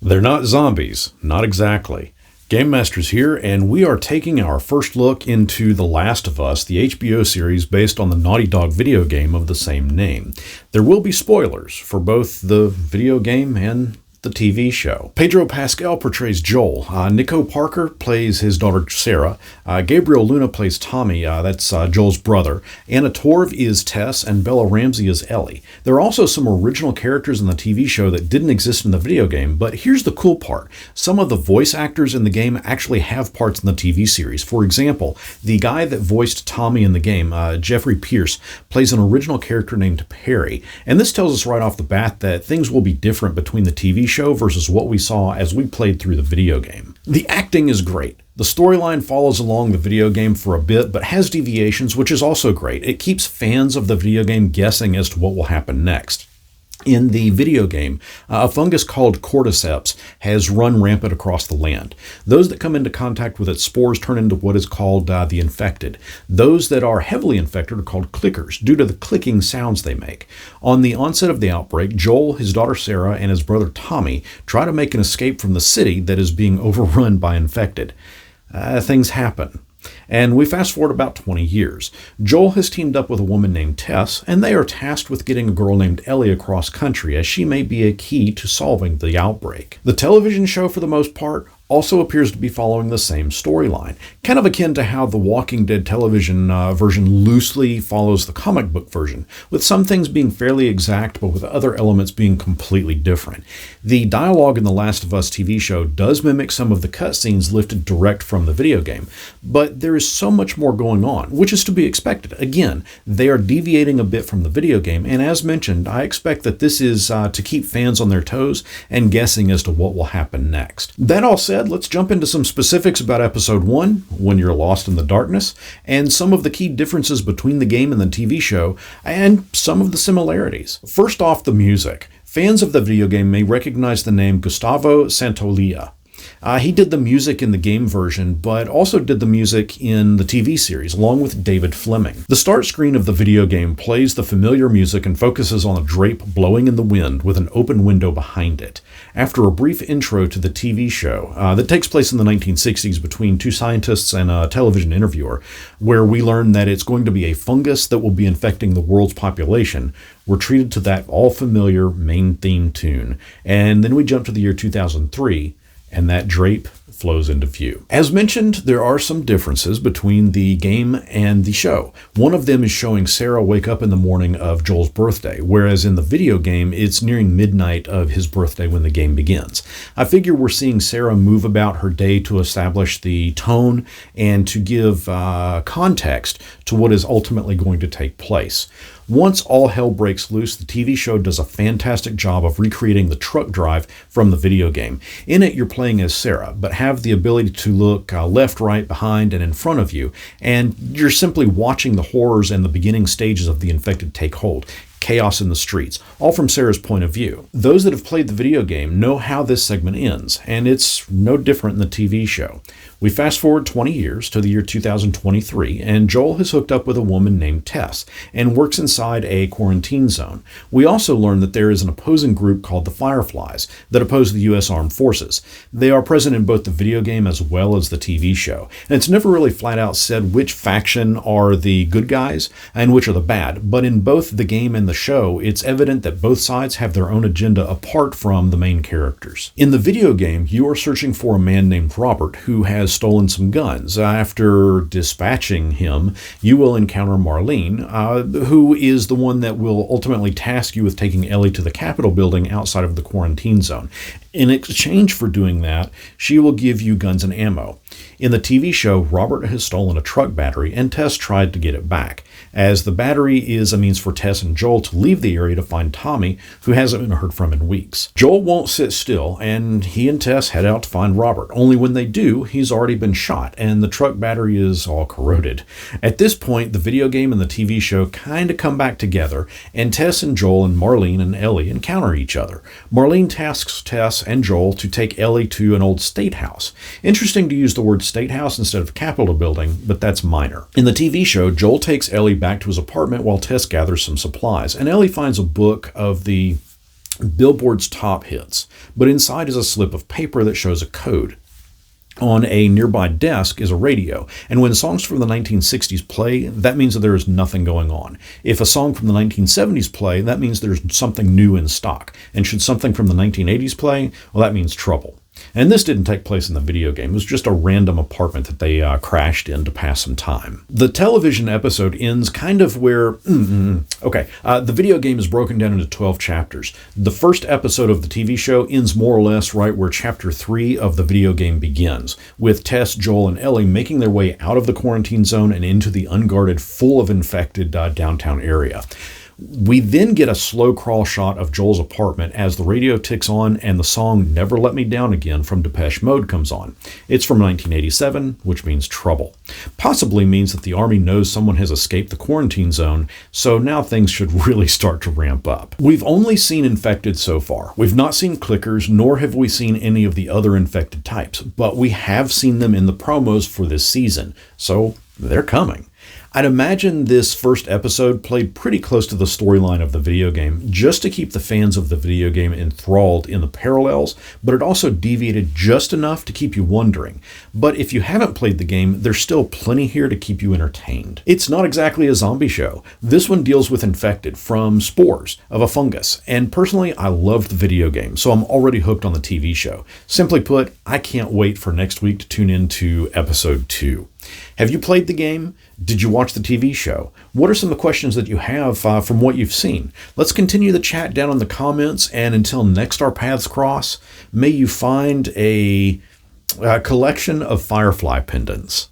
They're not zombies, not exactly. GameMasters here, and we are taking our first look into The Last of Us, the HBO series based on the Naughty Dog video game of the same name. There will be spoilers for both the video game and the TV show. Pedro Pascal portrays Joel. Nico Parker plays his daughter Sarah. Gabriel Luna plays Tommy. That's Joel's brother. Anna Torv is Tess, and Bella Ramsey is Ellie. There are also some original characters in the TV show that didn't exist in the video game, but here's the cool part. Some of the voice actors in the game actually have parts in the TV series. For example, the guy that voiced Tommy in the game, Jeffrey Pierce, plays an original character named Perry. And this tells us right off the bat that things will be different between the TV show versus what we saw as we played through the video game. The acting is great. The storyline follows along the video game for a bit, but has deviations, which is also great. It keeps fans of the video game guessing as to what will happen next. In the video game, a fungus called cordyceps has run rampant across the land. Those that come into contact with its spores turn into what is called the infected. Those that are heavily infected are called clickers, due to the clicking sounds they make. On the onset of the outbreak, Joel, his daughter Sarah, and his brother Tommy try to make an escape from the city that is being overrun by infected. Things happen. And we fast forward about 20 years. Joel has teamed up with a woman named Tess, and they are tasked with getting a girl named Ellie across country, as she may be a key to solving the outbreak. The television show, for the most part, also appears to be following the same storyline, kind of akin to how the Walking Dead television version loosely follows the comic book version, with some things being fairly exact, but with other elements being completely different. The dialogue in The Last of Us TV show does mimic some of the cutscenes lifted direct from the video game, but there is so much more going on, which is to be expected. Again, they are deviating a bit from the video game, and as mentioned, I expect that this is to keep fans on their toes and guessing as to what will happen next. That all said, let's jump into some specifics about Episode 1, When You're Lost in the Darkness, and some of the key differences between the game and the TV show, and some of the similarities. First off, the music. Fans of the video game may recognize the name Gustavo Santaolalla. He did the music in the game version, but also did the music in the TV series, along with David Fleming. The start screen of the video game plays the familiar music and focuses on a drape blowing in the wind with an open window behind it. After a brief intro to the TV show that takes place in the 1960s between two scientists and a television interviewer, where we learn that it's going to be a fungus that will be infecting the world's population, we're treated to that all-familiar main theme tune. And then we jump to the year 2003, and that drape flows into view. As mentioned, there are some differences between the game and the show. One of them is showing Sarah wake up in the morning of Joel's birthday, whereas in the video game, it's nearing midnight of his birthday when the game begins. I figure we're seeing Sarah move about her day to establish the tone and to give context to what is ultimately going to take place. Once all hell breaks loose, the TV show does a fantastic job of recreating the truck drive from the video game. In it, you're playing as Sarah, but have the ability to look left, right, behind, and in front of you, and you're simply watching the horrors and the beginning stages of the infected take hold. Chaos in the streets, all from Sarah's point of view. Those that have played the video game know how this segment ends, and it's no different in the TV show. We fast forward 20 years to the year 2023, and Joel has hooked up with a woman named Tess and works inside a quarantine zone. We also learn that there is an opposing group called the Fireflies that oppose the U.S. Armed Forces. They are present in both the video game as well as the TV show, and it's never really flat out said which faction are the good guys and which are the bad, but in both the game and the show, it's evident that both sides have their own agenda apart from the main characters. In the video game, you are searching for a man named Robert who has stolen some guns. After dispatching him, you will encounter Marlene, who is the one that will ultimately task you with taking Ellie to the Capitol building outside of the quarantine zone. In exchange for doing that, she will give you guns and ammo. In the TV show, Robert has stolen a truck battery, and Tess tried to get it back, as the battery is a means for Tess and Joel to leave the area to find Tommy, who hasn't been heard from in weeks. Joel won't sit still, and he and Tess head out to find Robert. Only when they do, he's already been shot, and the truck battery is all corroded. At this point, the video game and the TV show kind of come back together, and Tess and Joel and Marlene and Ellie encounter each other. Marlene tasks Tess and Joel to take Ellie to an old state house. Interesting to use the word state house instead of Capitol building, but that's minor. In the TV show, Joel takes Ellie back to his apartment while Tess gathers some supplies, and Ellie finds a book of the Billboard's top hits, but inside is a slip of paper that shows a code. On a nearby desk is a radio, and when songs from the 1960s play, that means that there is nothing going on. If a song from the 1970s play, that means there's something new in stock. And should something from the 1980s play, well, that means trouble. And this didn't take place in the video game. It was just a random apartment that they crashed in to pass some time. The television episode ends kind of where... the video game is broken down into 12 chapters. The first episode of the TV show ends more or less right where Chapter 3 of the video game begins, with Tess, Joel, and Ellie making their way out of the quarantine zone and into the unguarded, full of infected downtown area. We then get a slow crawl shot of Joel's apartment as the radio ticks on and the song Never Let Me Down Again from Depeche Mode comes on. It's from 1987, which means trouble. Possibly means that the army knows someone has escaped the quarantine zone, so now things should really start to ramp up. We've only seen infected so far. We've not seen clickers, nor have we seen any of the other infected types, but we have seen them in the promos for this season, so they're coming. I'd imagine this first episode played pretty close to the storyline of the video game, just to keep the fans of the video game enthralled in the parallels, but it also deviated just enough to keep you wondering. But if you haven't played the game, there's still plenty here to keep you entertained. It's not exactly a zombie show. This one deals with infected from spores of a fungus, and personally, I loved the video game, so I'm already hooked on the TV show. Simply put, I can't wait for next week to tune into episode 2. Have you played the game? Did you watch the TV show? What are some of the questions that you have from what you've seen? Let's continue the chat down in the comments, and until next our paths cross, may you find a collection of firefly pendants.